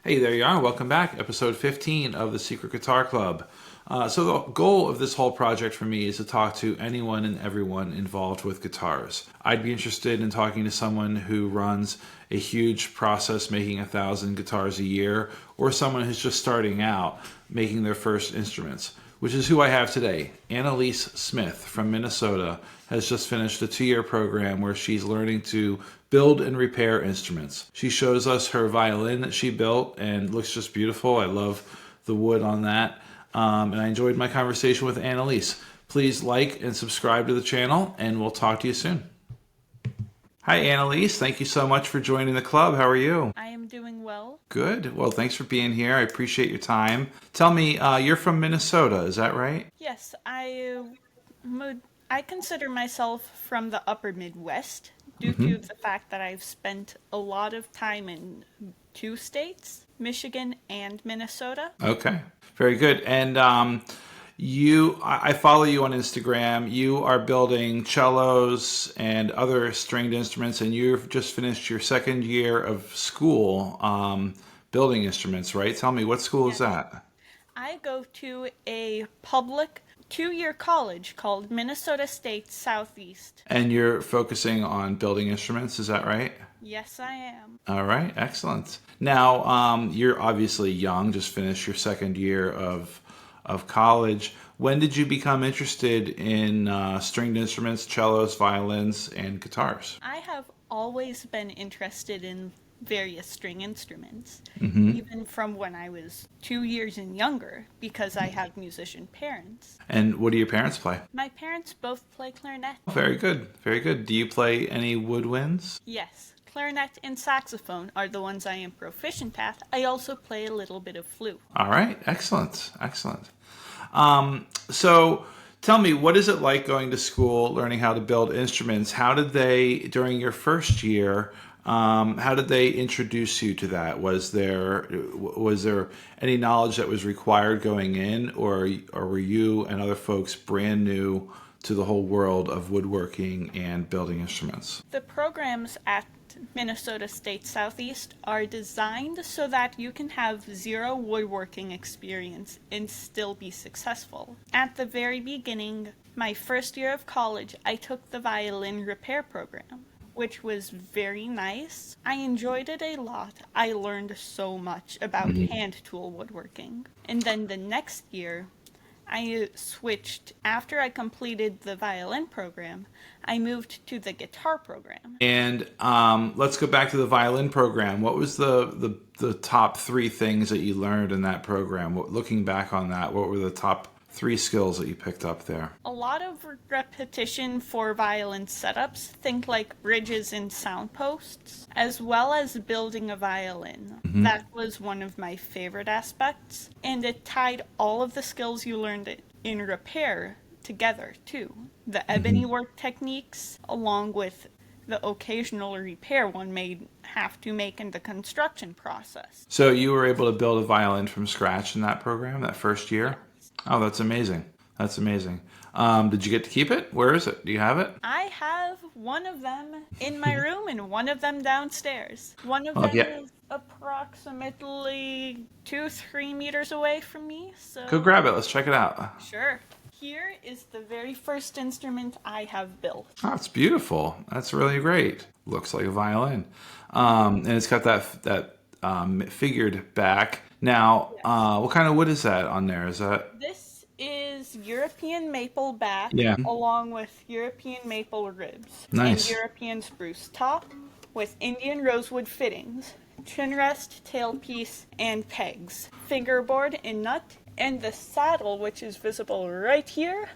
Hey, there you are. Welcome back. Episode 15 of the Secret Guitar Club. So the goal of this whole project for me is to talk to anyone and everyone involved with guitars. I'd be interested in talking to someone who runs a huge process making 1,000 guitars a year, or someone who's just starting out making their first instruments, which is who I have today. Annalise Smith from Minnesota has just finished a 2-year program where she's learning to build and repair instruments. She shows us her violin that she built and looks just beautiful. I love the wood on that. And I enjoyed my conversation with Annalise. Please like and subscribe to the channel, and we'll talk to you soon. Hi, Annalise. Thank you so much for joining the club. How are you? I am doing well. Good. Well, thanks for being here. I appreciate your time. Tell me, you're from Minnesota, is that right? Yes, I consider myself from the upper Midwest due to the fact that I've spent a lot of time in 2 states, Michigan and Minnesota. Okay. Very good. And I follow you on Instagram. You are building cellos and other stringed instruments, and you've just finished your 2nd year of school building instruments, right? Tell me, what school is that? I go to a public 2-year college called Minnesota State Southeast. And you're focusing on building instruments, is that right? Yes, I am. All right, excellent. Now, you're obviously young, just finished your 2nd year of college. When did you become interested in stringed instruments, cellos, violins, and guitars? I have always been interested in various string instruments, even from when I was 2 years and younger, because I have musician parents. And what do your parents play? My parents both play clarinet. Very good, very good. Do you play any woodwinds? Yes, clarinet and saxophone are the ones I am proficient at. I also play a little bit of flute. All right, excellent, excellent. So tell me, what is it like going to school, learning how to build instruments? How did they, during your first year, how did they introduce you to that? Was there any knowledge that was required going in, or were you and other folks brand new to the whole world of woodworking and building instruments? The programs at Minnesota State Southeast are designed so that you can have 0 woodworking experience and still be successful. At the very beginning, my first year of college, I took the violin repair program, which was very nice. I enjoyed it a lot. I learned so much about hand tool woodworking. And then the next year, I switched. After I completed the violin program, I moved to the guitar program. And let's go back to the violin program. What was the top 3 things that you learned in that program? Looking back on that, what were the top 3 skills that you picked up there? A lot of repetition for violin setups, think like bridges and sound posts, as well as building a violin. That was one of my favorite aspects, and it tied all of the skills you learned in repair together too. The ebony work techniques, along with the occasional repair one may have to make in the construction process. So you were able to build a violin from scratch in that program, that first year? Oh, that's amazing. That's amazing. Did you get to keep it? Where is it? Do you have it? I have one of them in my room and one of them downstairs. One of them is approximately 2-3 meters away from me. So Go grab it. Let's check it out. sure. Here is the very first instrument I have built. Oh, it's beautiful. That's really great. Looks like a violin. And it's got that figured back. Now, what kind of wood is that on there? Is that... This is European maple back, along with European maple ribs. Nice. And European spruce top with Indian rosewood fittings, chin rest, tailpiece, and pegs, fingerboard and nut, and the saddle, which is visible right here,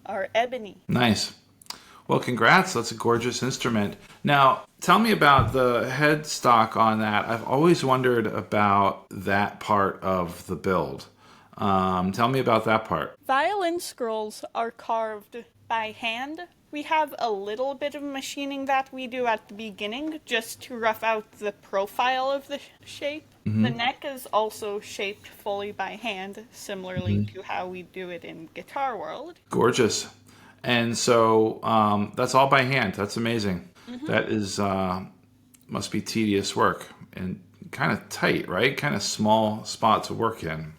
are ebony. Nice. Well, congrats. That's a gorgeous instrument. Now, tell me about the headstock on that. I've always wondered about that part of the build. Tell me about that part. Violin scrolls are carved by hand. We have a little bit of machining that we do at the beginning just to rough out the profile of the shape. The neck is also shaped fully by hand, similarly to how we do it in Guitar World. Gorgeous. And so that's all by hand. That's amazing. That is must be tedious work and kind of tight, right? Kind of small spot to work in.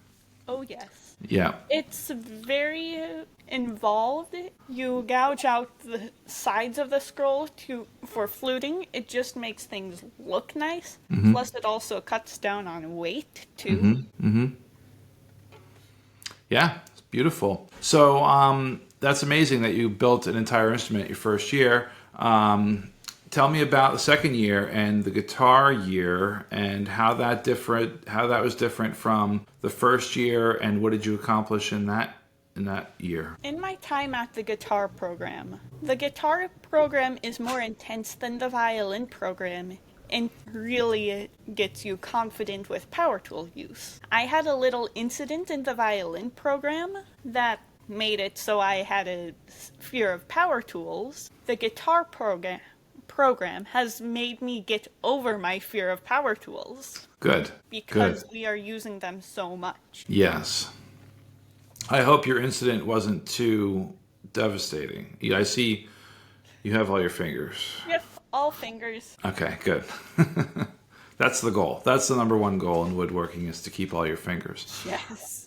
Oh, yes. Yeah. It's very involved. You gouge out the sides of the scroll for fluting. It just makes things look nice. Plus, it also cuts down on weight, too. Yeah, it's beautiful. So that's amazing that you built an entire instrument your first year. Tell me about the second year and the guitar year and how that was different from the first year, and what did you accomplish in that year? In my time at the guitar program is more intense than the violin program and really gets you confident with power tool use. I had a little incident in the violin program that made it so I had a fear of power tools. The guitar program has made me get over my fear of power tools. Good. Because Good. we are using them so much. Yes. I hope your incident wasn't too devastating. Yeah, I see you have all your fingers. Yep, all fingers. Okay, good. That's the goal. That's the number one goal in woodworking, is to keep all your fingers. Yes.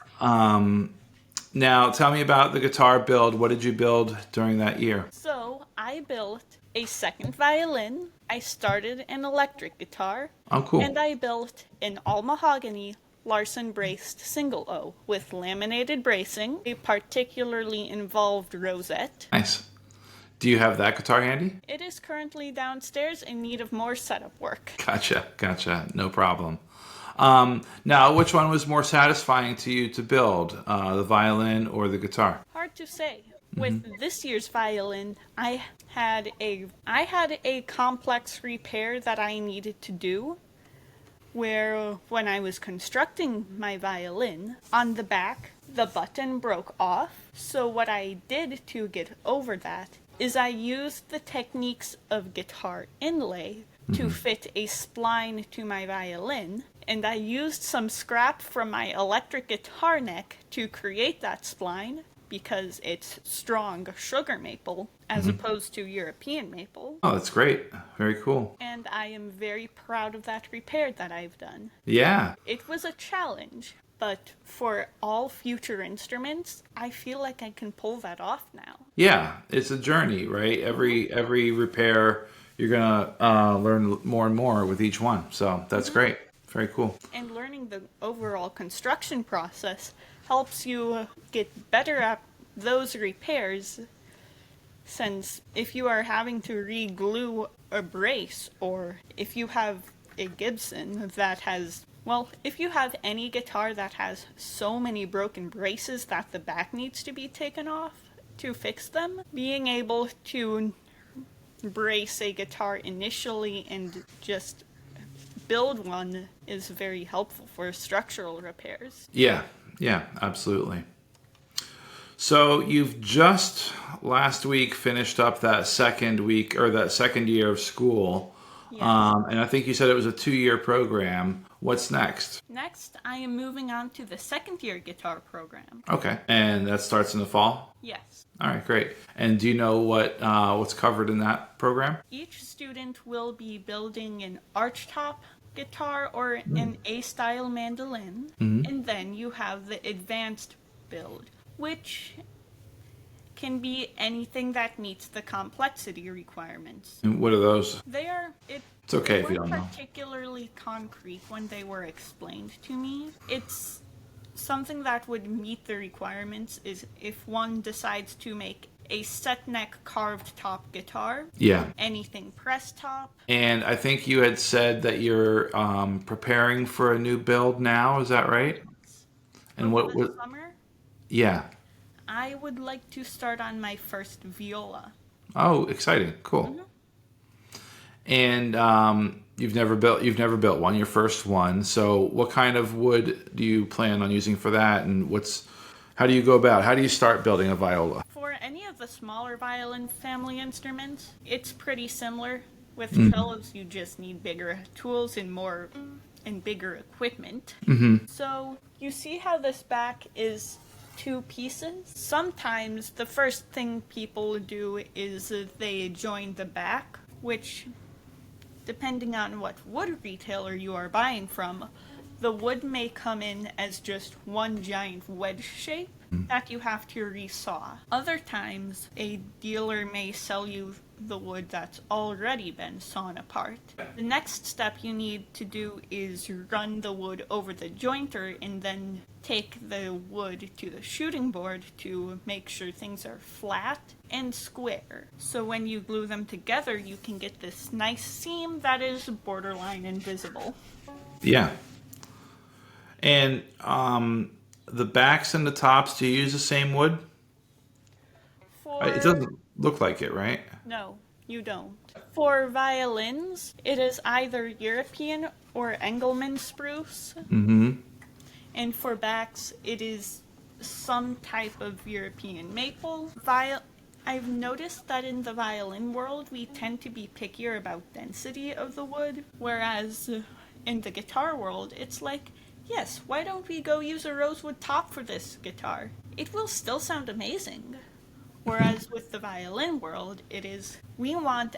Now, tell me about the guitar build. What did you build during that year? So, I built a second violin. I started an electric guitar. Oh, cool. And I built an all-mahogany Larson braced single O with laminated bracing, a particularly involved rosette. Nice. Do you have that guitar handy? It is currently downstairs in need of more setup work. Gotcha. No problem. Now, which one was more satisfying to you to build, the violin or the guitar? Hard to say. With this year's violin, I had a complex repair that I needed to do, where when I was constructing my violin, on the back, the button broke off. So what I did to get over that is I used the techniques of guitar inlay to fit a spline to my violin, and I used some scrap from my electric guitar neck to create that spline, because it's strong sugar maple as opposed to European maple. Oh, that's great. Very cool. And I am very proud of that repair that I've done. Yeah. It was a challenge, but for all future instruments, I feel like I can pull that off now. Yeah, it's a journey, right? Every repair, you're gonna learn more and more with each one. So that's great. Very cool. And learning the overall construction process helps you get better at those repairs, since if you are having to re-glue a brace, or if you have a Gibson that has, well, if you have any guitar that has so many broken braces that the back needs to be taken off to fix them, being able to brace a guitar initially and just build one is very helpful for structural repairs. Yeah, absolutely. So you've just last week finished up that second week, or that second year of school. Yes. And I think you said it was a 2-year program. What's next? Next, I am moving on to the second year guitar program. Okay. And that starts in the fall? Yes. All right, great. And do you know what's covered in that program? Each student will be building an archtop guitar or an A-style mandolin, and then you have the advanced build, which can be anything that meets the complexity requirements. And what are those? It's okay if you don't know. Particularly concrete when they were explained to me. It's something that would meet the requirements is if one decides to make a set neck carved top guitar. Yeah. Anything pressed top. And I think you had said that you're preparing for a new build now. Is that right? And what summer? Yeah. I would like to start on my first viola. Oh, exciting! Cool. And you've never built one, your first one. So, what kind of wood do you plan on using for that? And how do you start building a viola? For any of the smaller violin family instruments, it's pretty similar. With cellos, you just need bigger tools and bigger equipment. So you see how this back is 2 pieces? Sometimes the first thing people do is they join the back, which depending on what wood retailer you are buying from, the wood may come in as just one giant wedge shape that you have to resaw. Other times, a dealer may sell you the wood that's already been sawn apart. The next step you need to do is run the wood over the jointer and then take the wood to the shooting board to make sure things are flat and square. So when you glue them together, you can get this nice seam that is borderline invisible. Yeah. And the backs and the tops, do you use the same wood? It doesn't look like it, right? No, you don't. For violins, it is either European or Engelmann spruce. Mm-hmm. And for backs, it is some type of European maple. I've noticed that in the violin world, we tend to be pickier about density of the wood, whereas in the guitar world, it's like, yes, why don't we go use a rosewood top for this guitar? It will still sound amazing. Whereas with the violin world, it is, we want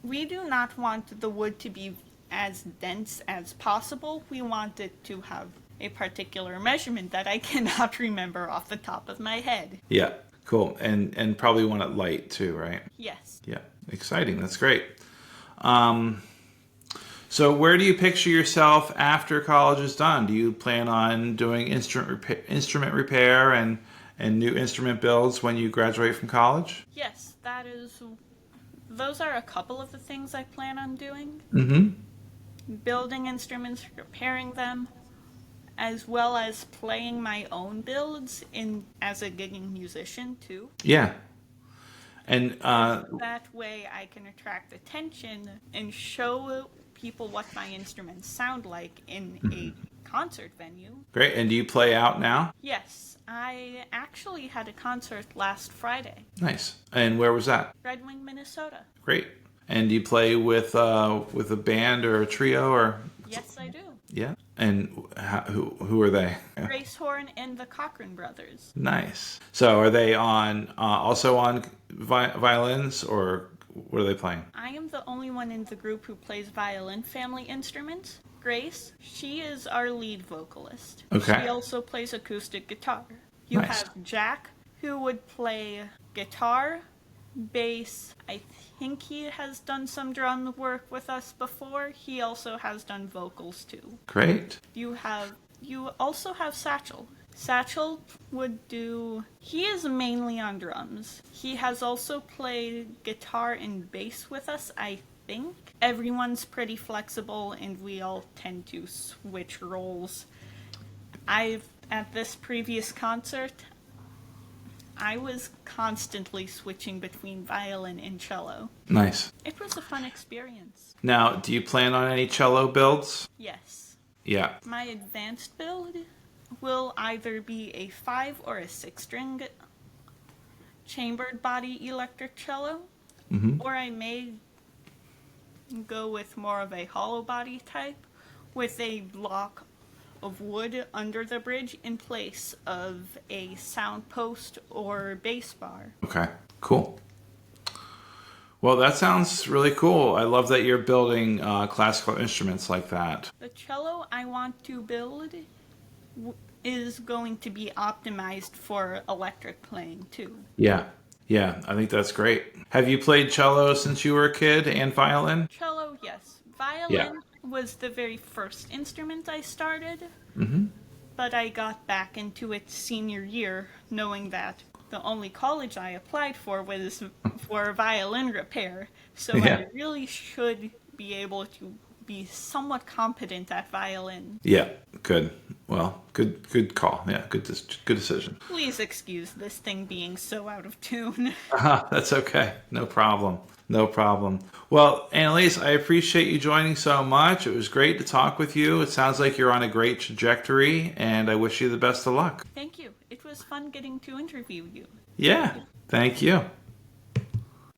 we do not want the wood to be as dense as possible. We want it to have a particular measurement that I cannot remember off the top of my head. Yeah, cool. And probably want it light too, right? Yes. Yeah, exciting. That's great. So where do you picture yourself after college is done? Do you plan on doing instrument repair and new instrument builds when you graduate from college? Yes, those are a couple of the things I plan on doing. Mm-hmm. Building instruments, repairing them, as well as playing my own builds as a gigging musician too. Yeah. And that way I can attract attention and show people what my instruments sound like in a concert venue. Great. And do you play out now? Yes, I actually had a concert last Friday. Nice. And where was that? Red Wing, Minnesota. Great. And do you play with a band or a trio or? Yes, I do. Yeah. And who are they? Grace Horn and the Cochran Brothers. Nice. So are they also on violins, or what are they playing? I am the only one in the group who plays violin family instruments. Grace, she is our lead vocalist. Okay. She also plays acoustic guitar. You Nice. have Jack, who would play guitar, bass. I think he has done some drum work with us before. He also has done vocals too. Great. You also have Satchel. Satchel he is mainly on drums. He has also played guitar and bass with us, I think. Everyone's pretty flexible and we all tend to switch roles. At this previous concert, I was constantly switching between violin and cello. Nice. It was a fun experience. Now, do you plan on any cello builds? Yes. Yeah. My advanced build will either be a 5 or a 6-string chambered body electric cello, or I may go with more of a hollow body type with a block of wood under the bridge in place of a sound post or bass bar. Okay, cool. Well, that sounds really cool. I love that you're building classical instruments like that. The cello I want to build is going to be optimized for electric playing too. Yeah, I think that's great. Have you played cello since you were a kid, and violin? Cello, yes. Violin was the very first instrument I started, but I got back into it senior year, knowing that the only college I applied for was for violin repair, so I really should be able to be somewhat competent at violin. Yeah, good. Well, good call. Yeah, good decision. Please excuse this thing being so out of tune. That's okay. No problem. Well, Annalise, I appreciate you joining so much. It was great to talk with you. It sounds like you're on a great trajectory, and I wish you the best of luck. Thank you. It was fun getting to interview you. Yeah, thank you.